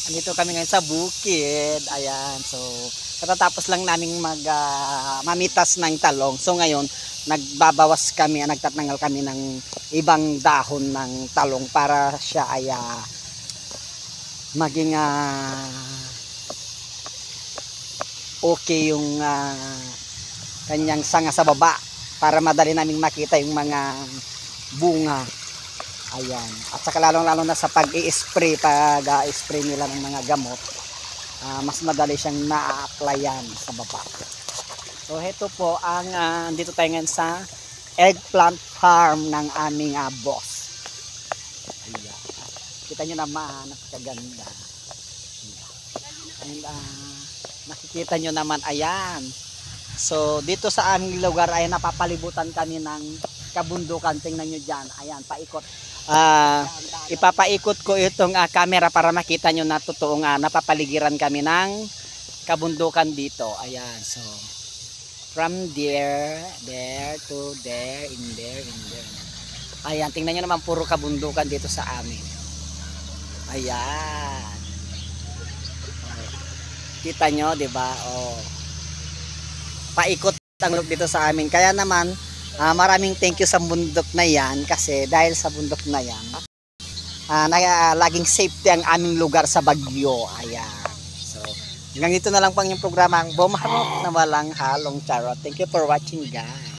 Andito kami ngayon sa bukid. Ayan. So, katatapos lang naming mamitas ng talong. So, ngayon, nagbabawas kami, nagtatanggal kami ng ibang dahon ng talong para siya ay maging okay yung kanyang sanga sa baba para madali naming makita yung mga bunga. Ayan. At saka lalong-lalo na sa pag-i-spray, pag-i-spray nila ng mga gamot, mas madali siyang na-applyan sa baba. So, ito po ang dito tayo ngayon sa eggplant farm ng aming boss. Ayan. Kita nyo naman, napakaganda. And nakikita nyo naman, ayan. So, dito sa aming lugar ay napapalibutan kami ng kabundukan. Tingnan nyo dyan. Ayan, paikot. Ipapaikot ko itong camera para makita nyo na totoong napapaligiran kami ng kabundukan dito. Ayan, so from there to there, in there. Ayan, tingnan nyo naman, puro kabundukan dito sa amin. Ayan. Kita nyo, diba? Oh. Paikot ang look dito sa amin. Kaya naman, maraming thank you sa bundok na yan kasi dahil sa bundok na yan laging safety ang aming lugar sa bagyo. Ayan. So, hanggang dito na lang pang yung programa ang Bumarok na walang halong charot. Thank you for watching, guys.